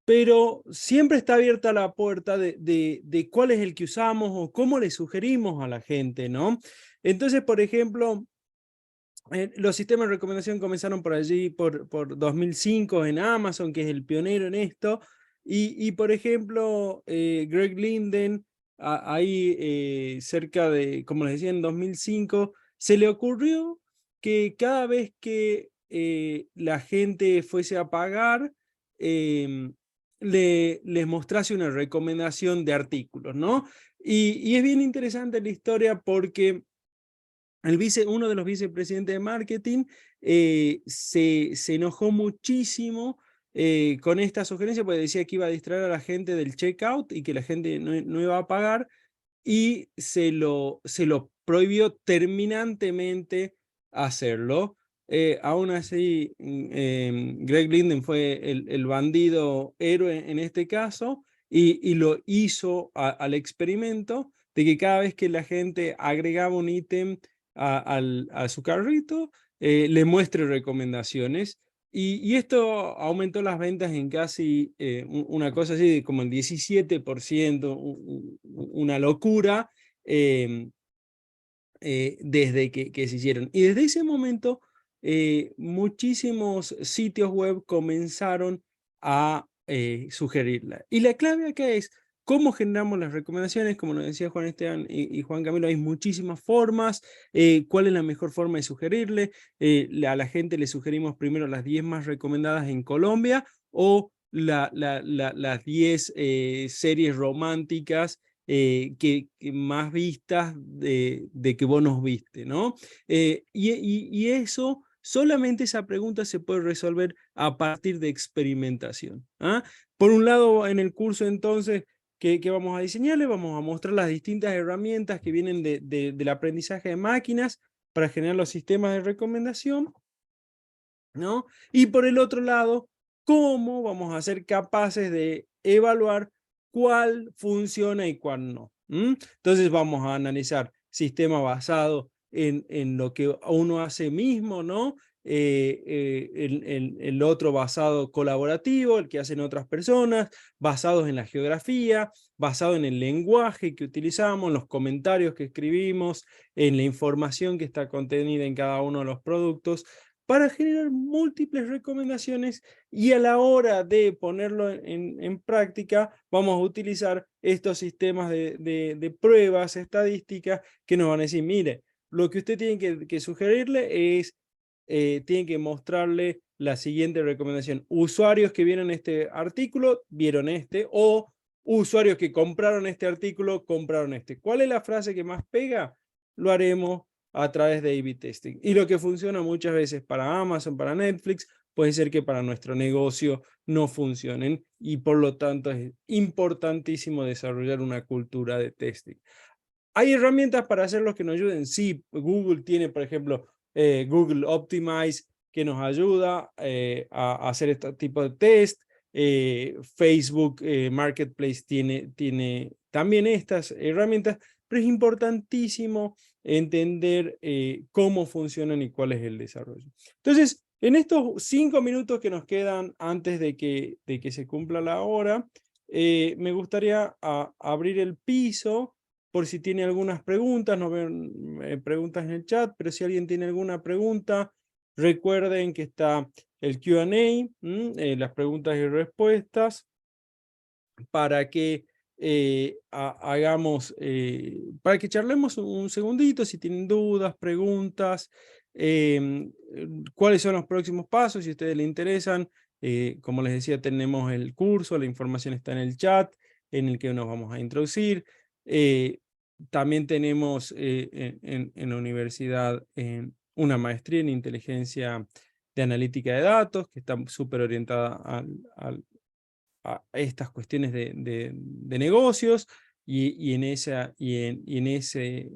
pero siempre está abierta la puerta de cuál es el que usamos o cómo le sugerimos a la gente, ¿no? Entonces, por ejemplo, los sistemas de recomendación comenzaron por allí, por 2005 en Amazon, que es el pionero en esto, y por ejemplo, Greg Linden, ahí cerca de, como les decía, en 2005, se le ocurrió que cada vez que la gente fuese a pagar, les mostrase una recomendación de artículos, ¿no? Y es bien interesante la historia porque uno de los vicepresidentes de marketing se enojó muchísimo con esta sugerencia porque decía que iba a distraer a la gente del checkout y que la gente no iba a pagar, y se lo prohibió terminantemente hacerlo. Aún así, Greg Linden fue el bandido héroe en este caso y lo hizo al experimento de que cada vez que la gente agregaba un ítem a su carrito, le muestre recomendaciones. Y esto aumentó las ventas en casi una cosa así de como el 17%, una locura, desde que se hicieron. Y desde ese momento, muchísimos sitios web comenzaron a sugerirla. Y la clave acá es cómo generamos las recomendaciones. Como nos decía Juan Esteban y Juan Camilo, hay muchísimas formas. ¿Cuál es la mejor forma de sugerirle? A la gente le sugerimos primero las 10 más recomendadas en Colombia o las 10 series románticas que más vistas de que vos nos viste, ¿no? Y eso, solamente esa pregunta se puede resolver a partir de experimentación. ¿Ah? Por un lado, en el curso entonces, ¿qué vamos a diseñarle? Vamos a mostrar las distintas herramientas que vienen del aprendizaje de máquinas para generar los sistemas de recomendación, ¿no? Y por el otro lado, ¿cómo vamos a ser capaces de evaluar cuál funciona y cuál no? Entonces vamos a analizar sistema basado en lo que uno hace mismo, ¿no? el otro basado colaborativo, el que hacen otras personas, basados en la geografía, basado en el lenguaje que utilizamos, en los comentarios que escribimos, en la información que está contenida en cada uno de los productos, para generar múltiples recomendaciones, y a la hora de ponerlo en práctica vamos a utilizar estos sistemas de pruebas estadísticas que nos van a decir, mire, lo que usted tiene que sugerirle es, tiene que mostrarle la siguiente recomendación. Usuarios que vieron este artículo, vieron este, o usuarios que compraron este artículo, compraron este. ¿Cuál es la frase que más pega? Lo haremos a través de A/B testing. Y lo que funciona muchas veces para Amazon, para Netflix, puede ser que para nuestro negocio no funcionen, y por lo tanto es importantísimo desarrollar una cultura de testing. ¿Hay herramientas para hacerlos que nos ayuden? Sí, Google tiene, por ejemplo, Google Optimize, que nos ayuda a hacer este tipo de test. Facebook Marketplace tiene también estas herramientas, pero es importantísimo entender cómo funcionan y cuál es el desarrollo. Entonces, en estos 5 minutos que nos quedan antes de que se cumpla la hora, me gustaría abrir el piso por si tiene algunas preguntas. No veo preguntas en el chat, pero si alguien tiene alguna pregunta, recuerden que está el Q&A, las preguntas y respuestas, para que para que charlemos un segundito, si tienen dudas, preguntas, cuáles son los próximos pasos, si a ustedes les interesan. Como les decía, tenemos el curso, la información está en el chat, en el que nos vamos a introducir. También tenemos en la universidad una maestría en inteligencia de analítica de datos, que está súper orientada a estas cuestiones de negocios, y en esa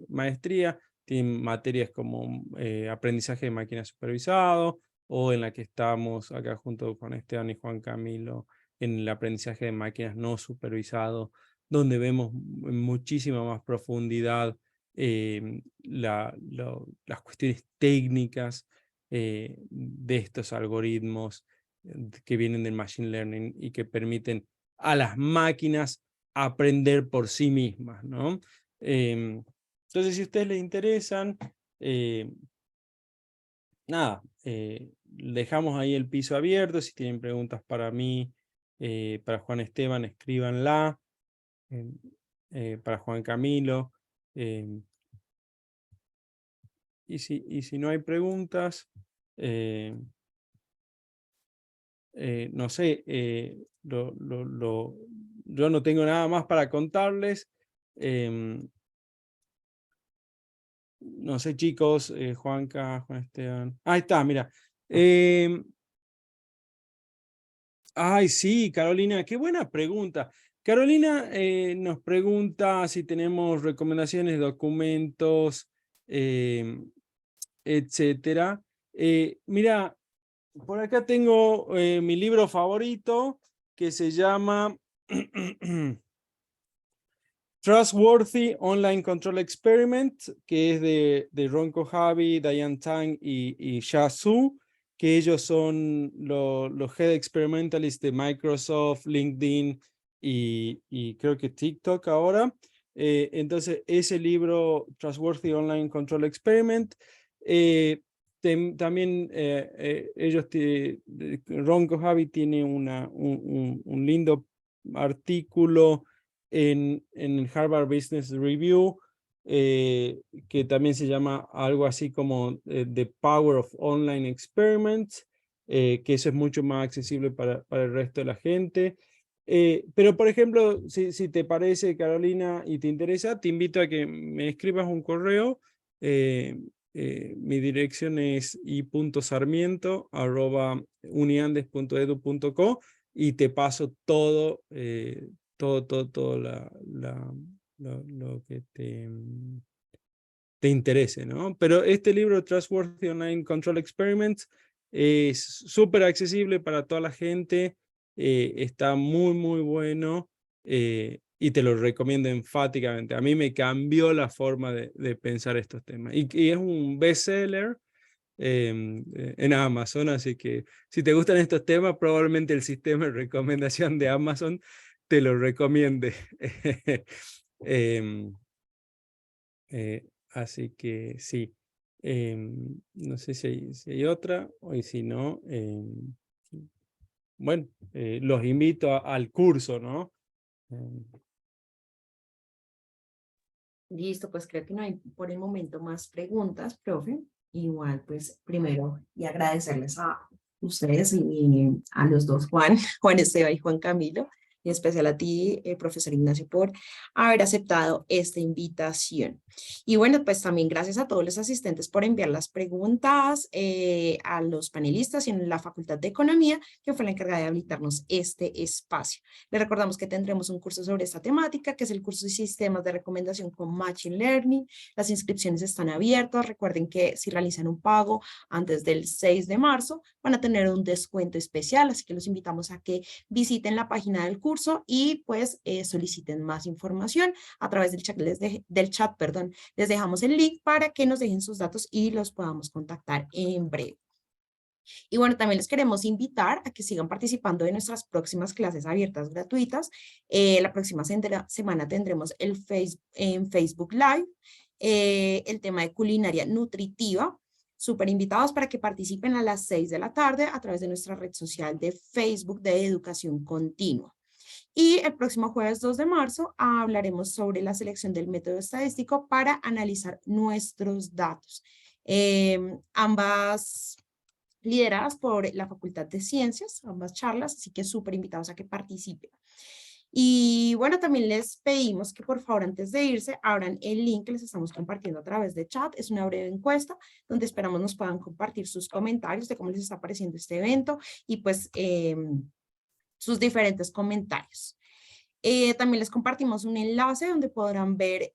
maestría tienen materias como aprendizaje de máquina supervisado, o en la que estamos acá junto con Esteban y Juan Camilo, en el aprendizaje de máquinas no supervisado, donde vemos en muchísima más profundidad las cuestiones técnicas de estos algoritmos que vienen del Machine Learning y que permiten a las máquinas aprender por sí mismas, ¿no? Entonces, si a ustedes les interesan, nada, dejamos ahí el piso abierto. Si tienen preguntas para mí, para Juan Esteban, escríbanla. Para Juan Camilo. Y si no hay preguntas, no sé, yo no tengo nada más para contarles. No sé, chicos, Juanca, Juan Esteban. Ahí está, mira. Ay, sí, Carolina, qué buena pregunta. Carolina nos pregunta si tenemos recomendaciones, documentos, etcétera. Mira, por acá tengo mi libro favorito, que se llama Trustworthy Online Control Experiment, que es de Ron Kojavi, Diane Tang y Xia Zhu, que ellos son los Head Experimentalists de Microsoft, LinkedIn y creo que TikTok ahora. Entonces, ese libro, Trustworthy Online Control Experiment, también Ron Kojavi tiene un lindo artículo en el Harvard Business Review, que también se llama algo así como The Power of Online Experiments, que eso es mucho más accesible para el resto de la gente. Pero, por ejemplo, si te parece, Carolina, y te interesa, te invito a que me escribas un correo. Mi dirección es i.sarmiento@uniandes.edu.co, y te paso todo lo que te interese, ¿no? Pero este libro, Trustworthy Online Control Experiments, es súper accesible para toda la gente, está muy, muy bueno, y te lo recomiendo enfáticamente. A mí me cambió la forma de pensar estos temas. Y es un bestseller, en Amazon, así que si te gustan estos temas, probablemente el sistema de recomendación de Amazon te lo recomiende. Así que sí. No sé si hay otra, y si no, bueno, los invito al curso, ¿no? Listo, pues creo que no hay por el momento más preguntas, profe. Igual, pues primero, y agradecerles a ustedes y a los dos, Juan Esteban y Juan Camilo, y en especial a ti, profesor Ignacio, por haber aceptado esta invitación. Y bueno, pues también gracias a todos los asistentes por enviar las preguntas, a los panelistas y en la Facultad de Economía, que fue la encargada de habilitarnos este espacio. Les recordamos que tendremos un curso sobre esta temática, que es el curso de sistemas de recomendación con Machine Learning. Las inscripciones están abiertas. Recuerden que si realizan un pago antes del 6 de marzo, van a tener un descuento especial, así que los invitamos a que visiten la página del curso y pues soliciten más información a través del chat. Les dejamos el link para que nos dejen sus datos y los podamos contactar en breve. Y bueno, también les queremos invitar a que sigan participando de nuestras próximas clases abiertas gratuitas. La próxima semana tendremos en Facebook Live el tema de culinaria nutritiva. Súper invitados para que participen a las 6 de la tarde a través de nuestra red social de Facebook de Educación Continua. Y el próximo jueves 2 de marzo hablaremos sobre la selección del método estadístico para analizar nuestros datos. Ambas lideradas por la Facultad de Ciencias, ambas charlas, así que súper invitados a que participen. Y bueno, también les pedimos que por favor antes de irse abran el link que les estamos compartiendo a través de chat. Es una breve encuesta donde esperamos nos puedan compartir sus comentarios de cómo les está pareciendo este evento y pues sus diferentes comentarios. También les compartimos un enlace donde podrán ver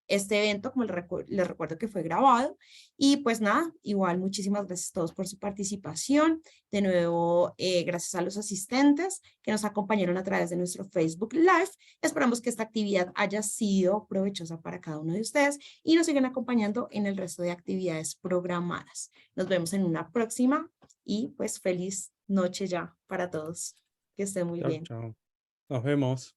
este evento, como les recuerdo que fue grabado. Y pues nada, igual muchísimas gracias a todos por su participación. De nuevo, gracias a los asistentes que nos acompañaron a través de nuestro Facebook Live. Esperamos que esta actividad haya sido provechosa para cada uno de ustedes y nos sigan acompañando en el resto de actividades programadas. Nos vemos en una próxima y pues feliz noche ya para todos. Que estén muy bien. Chao. Nos vemos.